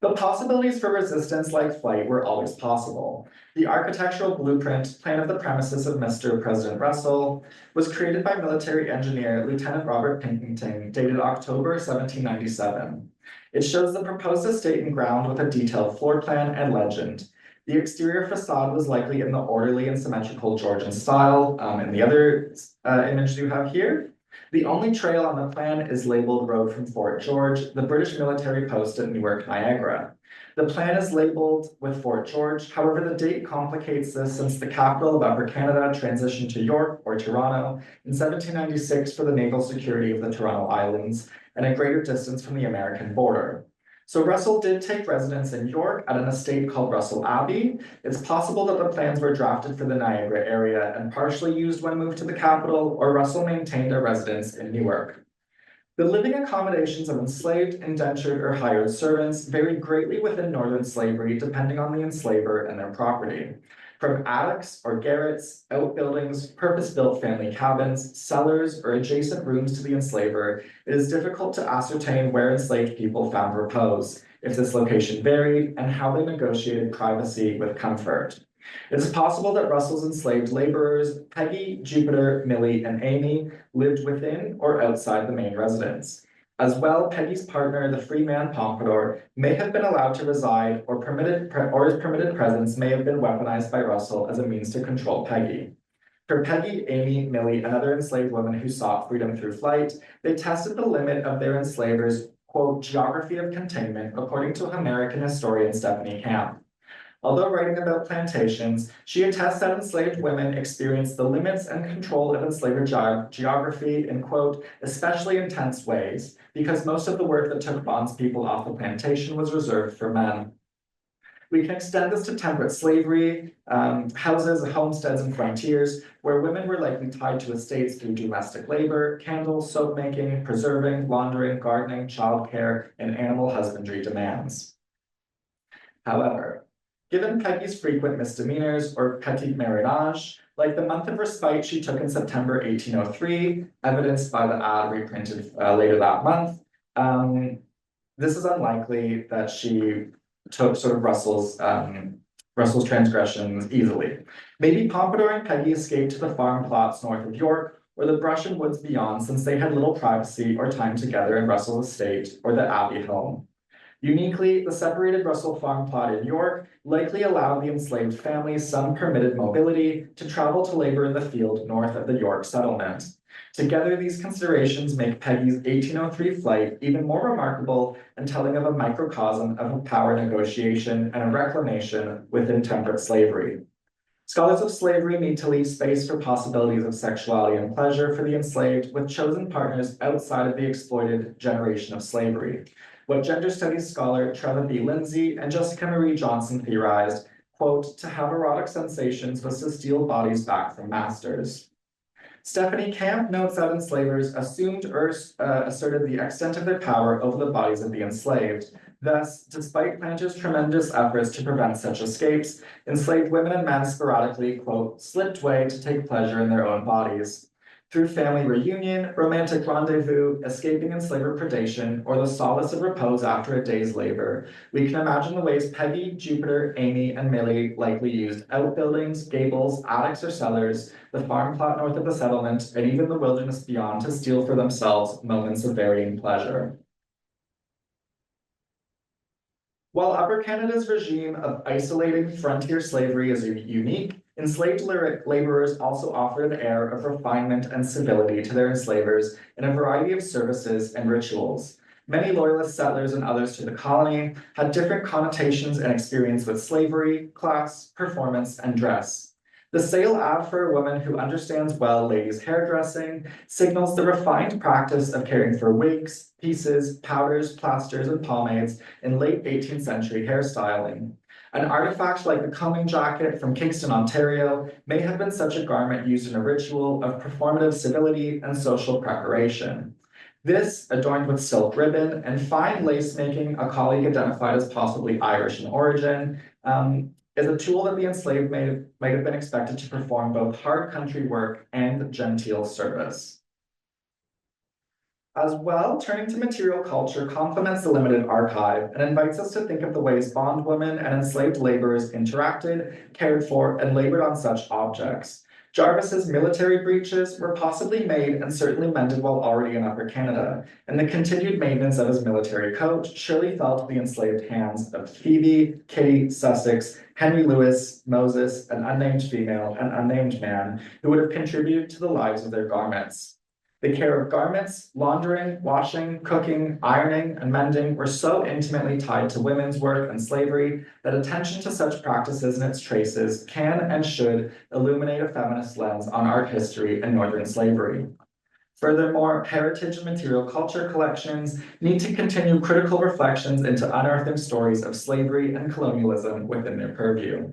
The possibilities for resistance like flight were always possible. The architectural blueprint, plan of the premises of Mr. President Russell, was created by military engineer Lieutenant Robert Pinkerton, dated October 1797. It shows the proposed estate and ground with a detailed floor plan and legend. The exterior facade was likely in the orderly and symmetrical Georgian style, in the other image you have here. The only trail on the plan is labeled Road from Fort George, the British military post at Newark, Niagara. The plan is labeled with Fort George, however, the date complicates this since the capital of Upper Canada transitioned to York or Toronto in 1796 for the naval security of the Toronto Islands and a greater distance from the American border. So Russell did take residence in York at an estate called Russell Abbey. It's possible that the plans were drafted for the Niagara area and partially used when moved to the capital, or Russell maintained a residence in Newark. The living accommodations of enslaved, indentured, or hired servants varied greatly within northern slavery depending on the enslaver and their property. From attics or garrets, outbuildings, purpose-built family cabins, cellars, or adjacent rooms to the enslaver, it is difficult to ascertain where enslaved people found repose, if this location varied, and how they negotiated privacy with comfort. It is possible that Russell's enslaved laborers, Peggy, Jupiter, Millie, and Amy, lived within or outside the main residence. As well, Peggy's partner, the free man Pompadour, may have been allowed to reside, or his permitted presence may have been weaponized by Russell as a means to control Peggy. For Peggy, Amy, Millie, and other enslaved women who sought freedom through flight, they tested the limit of their enslavers' quote, geography of containment, according to American historian Stephanie Camp. Although writing about plantations, she attests that enslaved women experienced the limits and control of enslaver geography in, quote, especially intense ways, because most of the work that took bondspeople off the plantation was reserved for men. We can extend this to temperate slavery, houses, homesteads, and frontiers, where women were likely tied to estates through domestic labor, candles, soap making, preserving, laundering, gardening, childcare, and animal husbandry demands. However, given Peggy's frequent misdemeanors or petit ménage, like the month of respite she took in September 1803, evidenced by the ad reprinted later that month, this is unlikely that she took sort of Russell's transgressions easily. Maybe Pompadour and Peggy escaped to the farm plots north of York or the brush and woods beyond, since they had little privacy or time together in Russell's estate or the Abbey home. Uniquely, the separated Russell farm plot in York likely allowed the enslaved families some permitted mobility to travel to labor in the field north of the York settlement. Together, these considerations make Peggy's 1803 flight even more remarkable and telling of a microcosm of a power negotiation and a reclamation within temperate slavery. Scholars of slavery need to leave space for possibilities of sexuality and pleasure for the enslaved with chosen partners outside of the exploited generation of slavery. What gender studies scholar Trevor B. Lindsay and Jessica Marie Johnson theorized, quote, to have erotic sensations was to steal bodies back from masters. Stephanie Camp notes that enslavers assumed or asserted the extent of their power over the bodies of the enslaved. Thus, despite planters' tremendous efforts to prevent such escapes, enslaved women and men sporadically, quote, slipped away to take pleasure in their own bodies. Through family reunion, romantic rendezvous, escaping enslaver predation, or the solace of repose after a day's labor, we can imagine the ways Peggy, Jupiter, Amy, and Millie likely used outbuildings, gables, attics, or cellars, the farm plot north of the settlement, and even the wilderness beyond to steal for themselves moments of varying pleasure. While Upper Canada's regime of isolating frontier slavery is unique, enslaved laborers also offered an air of refinement and civility to their enslavers in a variety of services and rituals. Many loyalist settlers and others to the colony had different connotations and experience with slavery, class, performance, and dress. The sale ad for a woman who understands well ladies' hairdressing signals the refined practice of caring for wigs, pieces, powders, plasters, and pomades in late 18th century hairstyling. An artifact like the combing jacket from Kingston, Ontario, may have been such a garment used in a ritual of performative civility and social preparation. This, adorned with silk ribbon and fine lace making, a colleague identified as possibly Irish in origin, is a tool that the enslaved might have been expected to perform both hard country work and genteel service. As well, turning to material culture complements the limited archive and invites us to think of the ways bondwomen and enslaved laborers interacted, cared for, and labored on such objects. Jarvis's military breeches were possibly made and certainly mended while already in Upper Canada, and the continued maintenance of his military coat surely fell to the enslaved hands of Phoebe, Kitty, Sussex, Henry Lewis, Moses, an unnamed female, and unnamed man, who would have contributed to the lives of their garments. The care of garments, laundering, washing, cooking, ironing, and mending were so intimately tied to women's work and slavery that attention to such practices and its traces can and should illuminate a feminist lens on art history and Northern slavery. Furthermore, heritage and material culture collections need to continue critical reflections into unearthing stories of slavery and colonialism within their purview.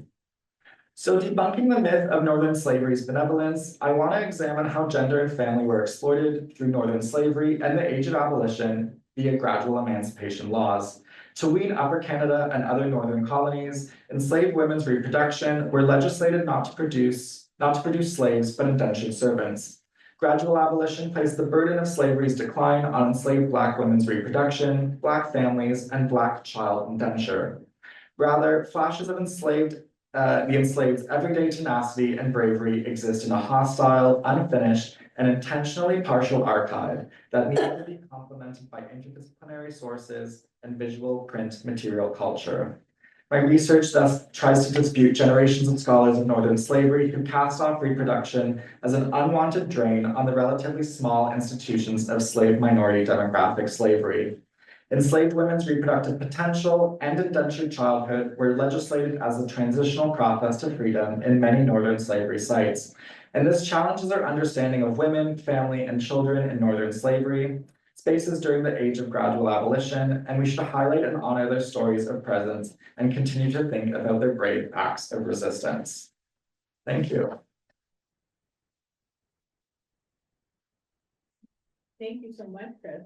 So, debunking the myth of Northern slavery's benevolence, I want to examine how gender and family were exploited through Northern slavery and the Age of Abolition via gradual emancipation laws. To wean Upper Canada and other Northern colonies, enslaved women's reproduction were legislated not to produce slaves, but indentured servants. Gradual abolition placed the burden of slavery's decline on enslaved Black women's reproduction, Black families, and Black child indenture. Rather, flashes of the enslaved's everyday tenacity and bravery exist in a hostile, unfinished, and intentionally partial archive that needs to be complemented by interdisciplinary sources and visual print material culture. My research thus tries to dispute generations of scholars of Northern slavery who cast off reproduction as an unwanted drain on the relatively small institutions of slave minority demographic slavery. Enslaved women's reproductive potential and indentured childhood were legislated as a transitional process to freedom in many Northern slavery sites. And this challenges our understanding of women, family, and children in Northern slavery. spaces during the age of gradual abolition, and we should highlight and honor their stories of presence and continue to think about their brave acts of resistance. Thank you. Thank you so much, Chris.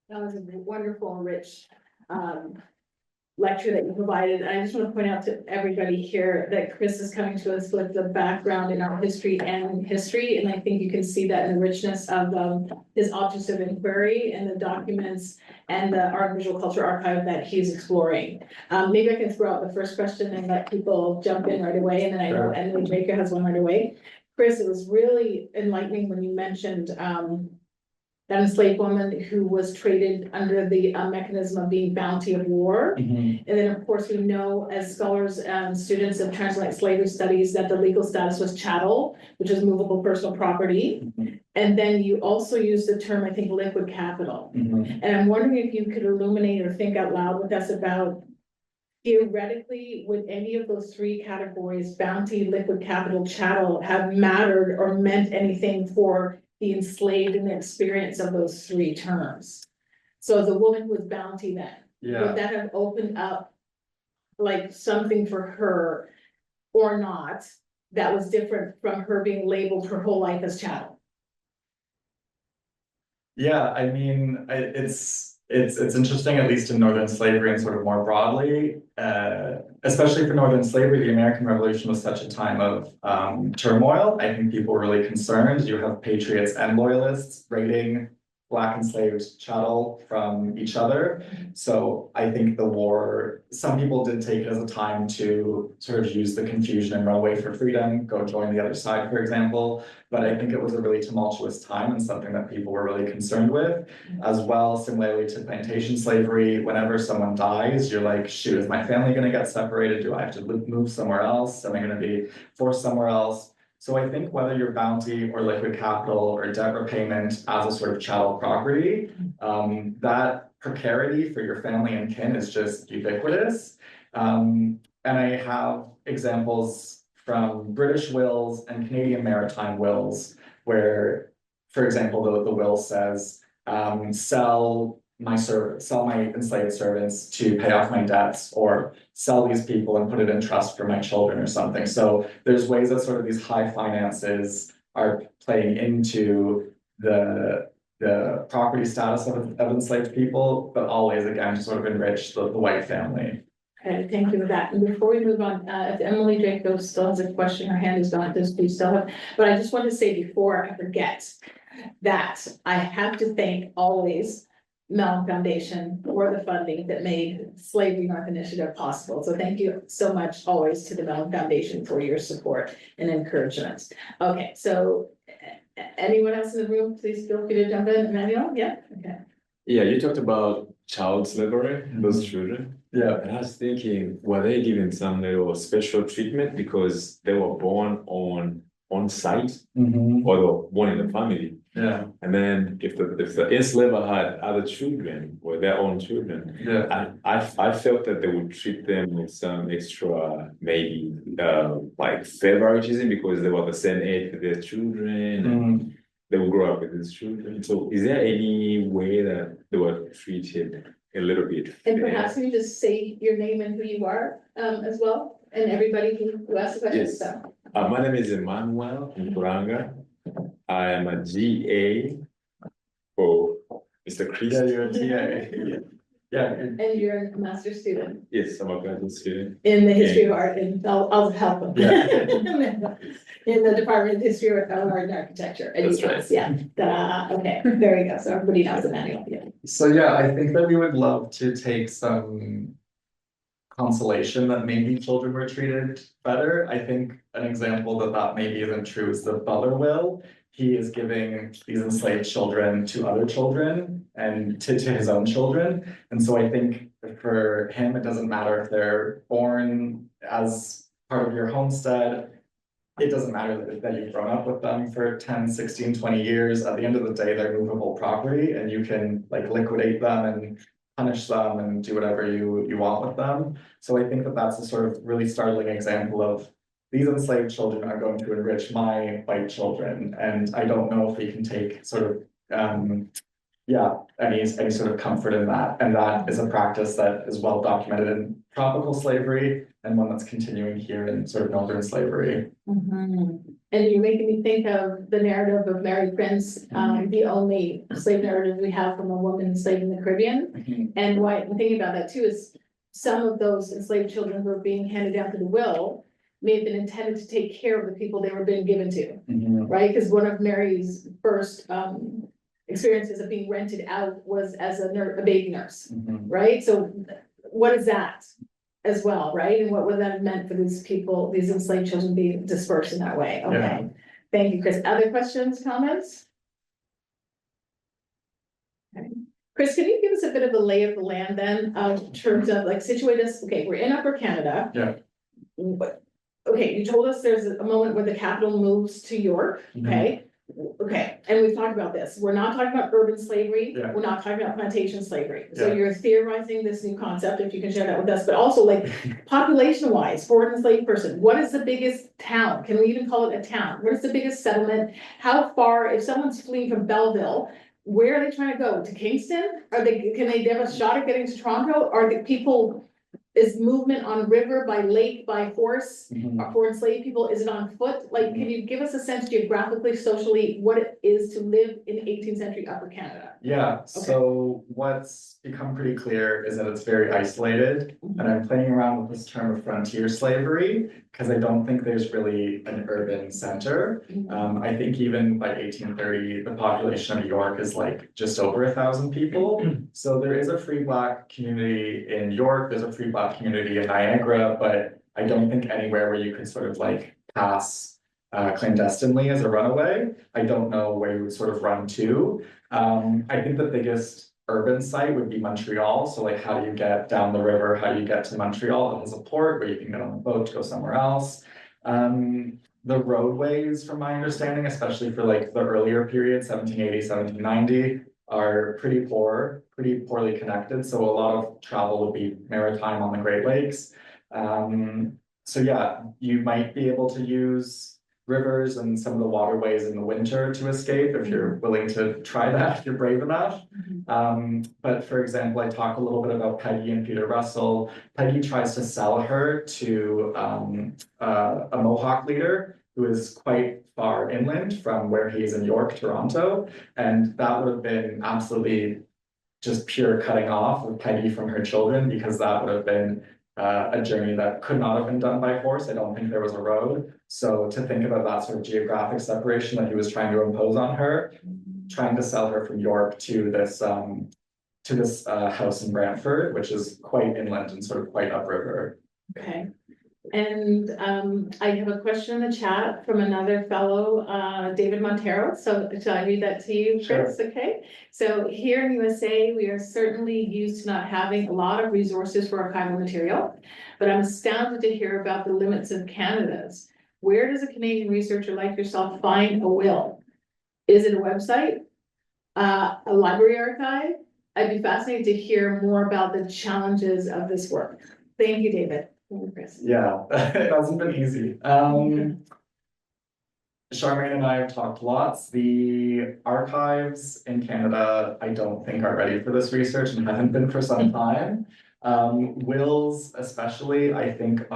That was a wonderful and rich lecture that you provided. And I just want to point out to everybody here that Chris is coming to us with the background in our history. And I think you can see that in the richness of his objects of inquiry and the documents and the art and visual culture archive that he's exploring. Maybe I can throw out the first question and let people jump in right away. And then I know Emily Draco has one right away. Chris, it was really enlightening when you mentioned that enslaved woman who was traded under the mechanism of being bounty of war. And then, of course, we know as scholars and students of transatlantic slavery studies that the legal status was chattel, which is movable personal property. And then you also use the term, I think, liquid capital. And I'm wondering if you could illuminate or think out loud with us about, theoretically, would any of those three categories, bounty, liquid capital, chattel, have mattered or meant anything for the enslaved and the experience of those three terms? So the woman with bounty then, would that have opened up like something for her or not that was different from her being labeled her whole life as chattel? Yeah, I mean, it's interesting, at least in Northern slavery and sort of more broadly, especially for Northern slavery, the American Revolution was such a time of turmoil. I think people were really concerned. You have patriots and loyalists raiding Black enslaved chattel from each other. So I think the war, some people did take it as a time to sort of use the confusion and run away for freedom, go join the other side, for example. But I think it was a really tumultuous time and something that people were really concerned with. As well, similarly to plantation slavery, whenever someone dies, you're like, shoot, is my family gonna get separated? Do I have to move somewhere else? Am I gonna be forced somewhere else? So I think whether you're bounty or liquid capital or debt repayment as a sort of chattel property, that precarity for your family and kin is just ubiquitous. And I have examples from British wills and Canadian maritime wills where, for example, the will says, sell my enslaved servants to pay off my debts, or sell these people and put it in trust for my children or something. So there's ways that sort of these high finances are playing into the property status of enslaved people, but always again to sort of enrich the white family. Okay, thank you for that. And before we move on, if Emily Draco still has a question, her hand is gone, does we still have, but I just want to say before I forget that I have to thank always Mellon Foundation for the funding that made Slavery North Initiative possible. So thank you so much always to the Mellon Foundation for your support and encouragement. Okay, so anyone else in the room, please feel free to jump in. Emmanuel, yeah, okay. Yeah, you talked about child slavery, those children. Yeah. And I was thinking, were they given some little special treatment because they were born on site or they were born in the family? Yeah. And then if the enslaver had other children or their own children, I felt that they would treat them with some extra maybe like favoritism because they were the same age with their children and they would grow up with these children. So is there any way that they were treated a little bit fair? And perhaps you just say your name and who you are as well, and everybody who asked the question. Yes. So. My name is Emmanuel Nkuranga. I am a GA for Mr. Chris. Yeah, you're a TA. Yeah. And you're a master's student Yes, I'm a graduate student. in the history of art, and I'll help them. Yeah. In the Department of History of Art and Architecture. That's right. Yeah. Okay, there we go. So everybody knows Emmanuel. Yeah. So yeah, I think that we would love to take some consolation that maybe children were treated better. I think an example that maybe isn't true is the Butler will. He is giving these enslaved children to other children and to his own children. And so I think for him, it doesn't matter if they're born as part of your homestead. It doesn't matter that you've grown up with them for 10, 16, 20 years. At the end of the day, they're movable property and you can like liquidate them and punish them and do whatever you want with them. So I think that that's a sort of really startling example of these enslaved children are going to enrich my white children. And I don't know if we can take sort of yeah, any sort of comfort in that. And that is a practice that is well documented in tropical slavery and one that's continuing here in sort of northern slavery. And you're making me think of the narrative of Mary Prince, the only slave narrative we have from a woman enslaved in the Caribbean. And why I'm thinking about that too is some of those enslaved children who are being handed down to the will may have been intended to take care of the people they were being given to, right? Because one of Mary's first experiences of being rented out was as a baby nurse, right? So what is that as well, right? And what would that have meant for these people, these enslaved children being dispersed in that way? Okay, Yeah. Thank you, Chris. Other questions, comments? Okay. Chris, can you give us a bit of a lay of the land then, in terms of like situate us, okay, we're in Upper Canada. Yeah. Okay, you told us there's a moment where the capital moves to York, okay? Okay, and we've talked about this. We're not talking about urban slavery. Yeah. We're not talking about plantation slavery. So Yeah. you're theorizing this new concept, if you can share that with us, but also like population wise, for an enslaved person, what is the biggest town? Can we even call it a town? What is the biggest settlement? How far, if someone's fleeing from Belleville, where are they trying to go? To Kingston? Can they have a shot at getting to Toronto? Are the people, is movement on river, by lake, by horse, for enslaved people, is it on foot? Like, can you give us a sense geographically, socially, what it is to live in 18th century Upper Canada? Yeah, so what's become pretty clear is that it's very isolated, and I'm playing around with this term of frontier slavery, because I don't think there's really an urban center. I think even by 1830, the population of York is like just over 1,000 people. So there is a free Black community in York, there's a free Black community in Niagara, but I don't think anywhere where you could sort of like pass clandestinely as a runaway. I don't know where you would sort of run to. I think the biggest urban site would be Montreal. So like, how do you get down the river? How do you get to Montreal? That has a port where you can get on a boat to go somewhere else. The roadways, from my understanding, especially for like the earlier period, 1780, 1790, are pretty poor, pretty poorly connected. So a lot of travel would be maritime on the Great Lakes. So yeah, you might be able to use rivers and some of the waterways in the winter to escape if you're willing to try that, if you're brave enough. But for example, I talk a little bit about Peggy and Peter Russell. Peggy tries to sell her to a Mohawk leader who is quite far inland from where he is in York, Toronto. And that would have been absolutely just pure cutting off of Peggy from her children, because that would have been a journey that could not have been done by horse. I don't think there was a road. So to think about that sort of geographic separation that he was trying to impose on her, trying to sell her from York to this house in Brantford, which is quite inland and sort of quite upriver. Okay. And I have a question in the chat from another fellow, David Montero. So shall I read that to you, Chris? Sure. Okay. So here in USA, we are certainly used to not having a lot of resources for archival material, but I'm astounded to hear about the limits of Canada's. Where does a Canadian researcher like yourself find a will? Is it a website? A library archive? I'd be fascinated to hear more about the challenges of this work. Thank you, David. Chris. Yeah, it hasn't been easy. Charmaine and I have talked lots. The archives in Canada, I don't think are ready for this research and haven't been for some time. Wills especially, I think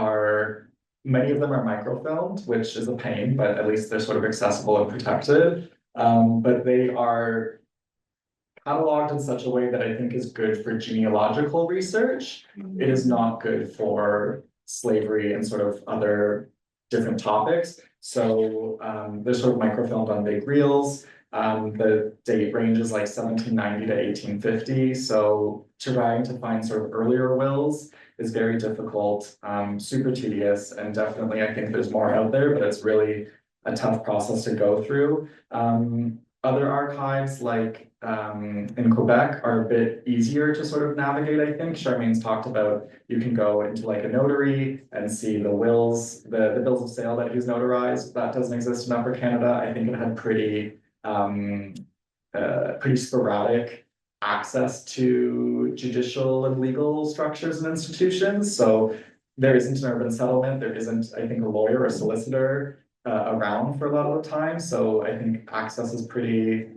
many of them are microfilmed, which is a pain, but at least they're sort of accessible and protected. But they are cataloged in such a way that I think is good for genealogical research. It is not good for slavery and sort of other different topics. So they're sort of microfilmed on big reels. The date range is like 1790 to 1850. So trying to find sort of earlier wills is very difficult, super tedious, and definitely I think there's more out there, but it's really a tough process to go through. Other archives like in Quebec are a bit easier to sort of navigate, I think. Charmaine's talked about you can go into like a notary and see the wills, the bills of sale that he's notarized. That doesn't exist in Upper Canada. I think it had pretty sporadic access to judicial and legal structures and institutions. So there isn't an urban settlement. There isn't, I think, a lawyer or solicitor around for a lot of the time. So I think access is pretty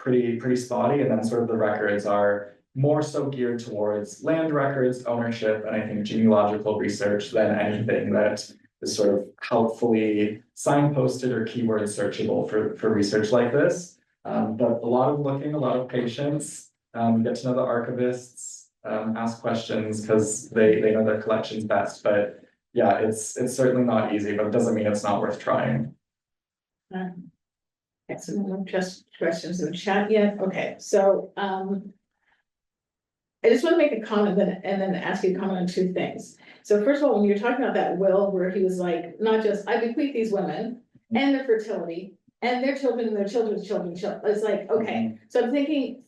pretty spotty, and then sort of the records are more so geared towards land records, ownership, and I think genealogical research than anything that is sort of helpfully signposted or keyword searchable for research like this. But a lot of looking, a lot of patience, get to know the archivists, ask questions because they know their collections best. But yeah, it's certainly not easy, but it doesn't mean it's not worth trying. Excellent, just questions in the chat yet? Okay, so I just want to make a comment and then ask you to comment on two things. So first of all, when you're talking about that will where he was like, not just, I bequeath these women and their fertility and their children and their children's children, it's like, okay. So I'm thinking,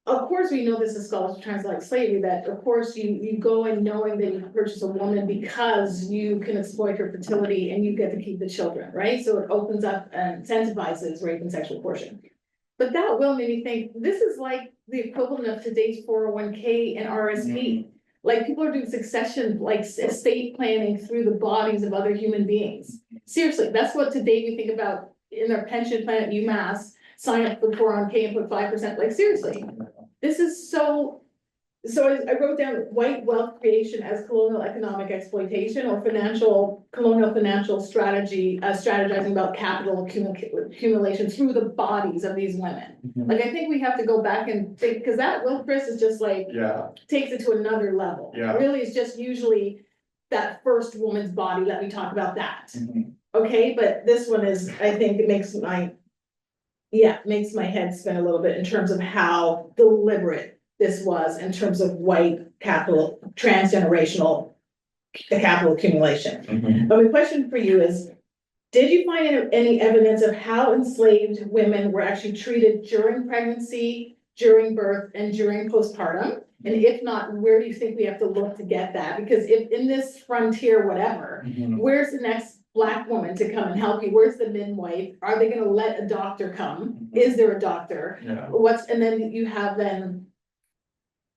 of course, we know this is scholars translate slavery, that of course you go in knowing that you purchase a woman because you can exploit her fertility and you get to keep the children, right? So it opens up and incentivizes rape and sexual coercion. But that will made me think, this is like the equivalent of today's 401k and RSP. Like people are doing succession, like estate planning through the bodies of other human beings. Seriously, that's what today we think about in our pension plan at UMass, sign up for 401k and put 5%, like seriously. This is so I wrote down white wealth creation as colonial economic exploitation or colonial financial strategy, strategizing about capital accumulation through the bodies of these women. Like, I think we have to go back and think, because that will, Chris, is just like, takes it to another level. Really, it's just usually that first woman's body, let me talk about that. Okay, but this one is, I think it makes my head spin a little bit in terms of how deliberate this was in terms of white capital, transgenerational capital accumulation. But my question for you is, did you find any evidence of how enslaved women were actually treated during pregnancy, during birth, and during postpartum? And if not, where do you think we have to look to get that? Because if in this frontier, whatever, where's the next Black woman to come and help you? Where's the midwife? Are they going to let a doctor come? Is there a doctor? And then you have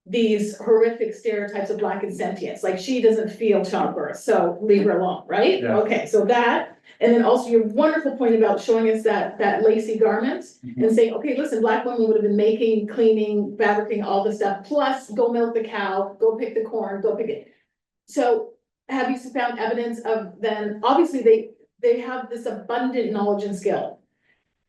these horrific stereotypes of Black insentience, like she doesn't feel childbirth, so leave her alone, right? Okay, so that, and then also your wonderful point about showing us that lacy garment and saying, okay, listen, Black women would have been making, cleaning, fabricating, all this stuff, plus go milk the cow, go pick the corn, go pick it. So have you found evidence of then, obviously they have this abundant knowledge and skill.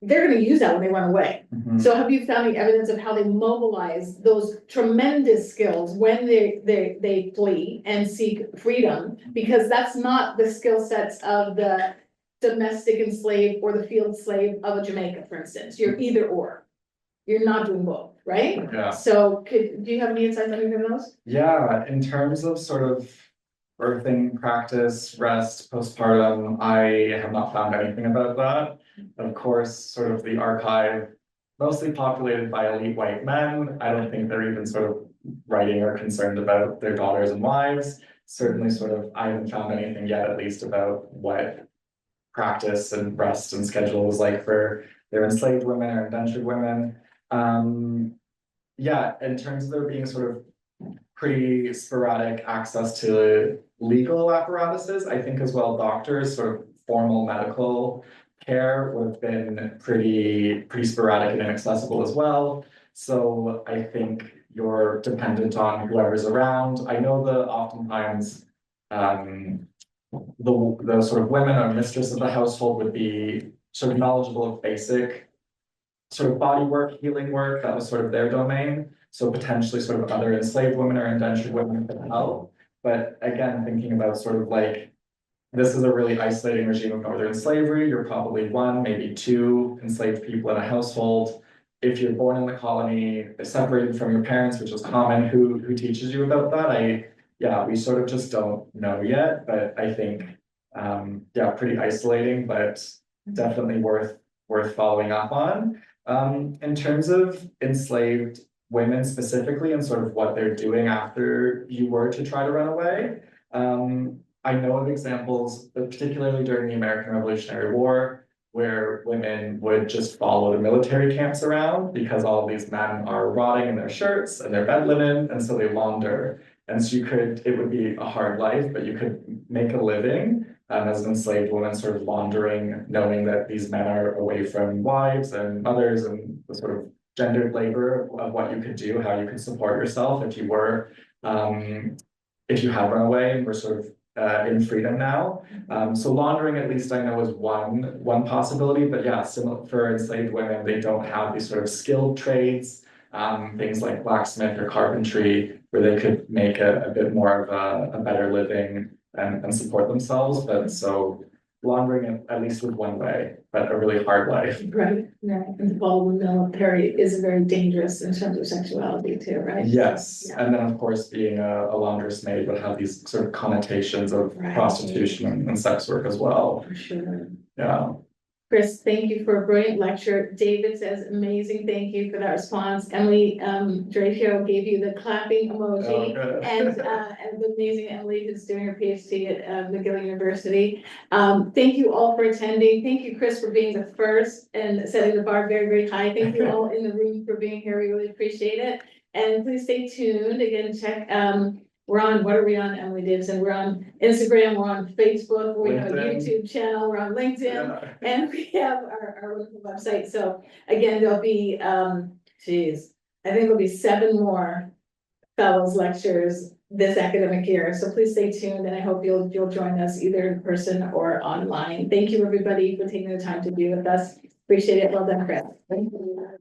They're going to use that when they run away. So have you found any evidence of how they mobilize those tremendous skills when they flee and seek freedom? Because that's not the skill sets of the domestic enslaved or the field slave of a Jamaica, for instance. You're either or. You're not doing both, right? So do you have any insights on any of those? In terms of sort of birthing practice, rest, postpartum, I have not found anything about that. Of course, sort of the archive, mostly populated by elite white men. I don't think they're even sort of writing or concerned about their daughters and wives. Certainly sort of, I haven't found anything yet, at least, about what practice and rest and schedule was like for their enslaved women or indentured women. In terms of there being sort of pretty sporadic access to legal apparatuses, I think as well doctors, sort of formal medical care would have been pretty sporadic and inaccessible as well. So I think you're dependent on whoever's around. I know that oftentimes the sort of women or mistress of the household would be sort of knowledgeable of basic sort of body work, healing work. That was sort of their domain. So potentially sort of other enslaved women or indentured women could help. But again, thinking about sort of like, this is a really isolating regime of northern slavery. You're probably one, maybe two enslaved people in a household. If you're born in the colony, separated from your parents, which is common, who teaches you about that? We sort of just don't know yet, but I think, pretty isolating, but definitely worth following up on. In terms of enslaved women specifically and sort of what they're doing after you were to try to run away, I know of examples, particularly during the American Revolutionary War, where women would just follow the military camps around because all of these men are rotting in their shirts and their bed linen, and so they wander. And so it would be a hard life, but you could make a living as an enslaved woman sort of wandering, knowing that these men are away from wives and mothers and the sort of gendered labor of what you could do, how you could support yourself if you were, if you had run away and were sort of in freedom now. So laundering, at least I know, is one possibility, but yeah, similar for enslaved women, they don't have these sort of skilled trades, things like blacksmith or carpentry, where they could make a bit more of a better living and support themselves. But so laundering, at least with one way, but a really hard life. Right, and the follow the military is very dangerous in terms of sexuality too, right? Yes, Yeah. and then of course, being a laundress maid would have these sort of connotations of Right. prostitution and sex work as well. For sure. Yeah. Chris, thank you for a brilliant lecture. David says, amazing, thank you for that response. Emily, Dracio gave you the clapping emoji. Oh, And the amazing Emily who's doing her PhD at McGill University. Thank you all for attending. Thank you, Chris, for being the first and setting the bar very, very high. Thank you all in the room for being here. We really appreciate it. And please stay tuned. Again, check, we're on, what are we on, Emily Davidson? We're on Instagram, we're on Facebook, we have a LinkedIn. YouTube channel, we're on LinkedIn, Yeah. and we have our wonderful website. So again, there'll be, I think there'll be 7 more fellows lectures this academic year. So please stay tuned, and I hope you'll join us either in person or online. Thank you, everybody, for taking the time to be with us. Appreciate it. Well done, Chris. Thank you.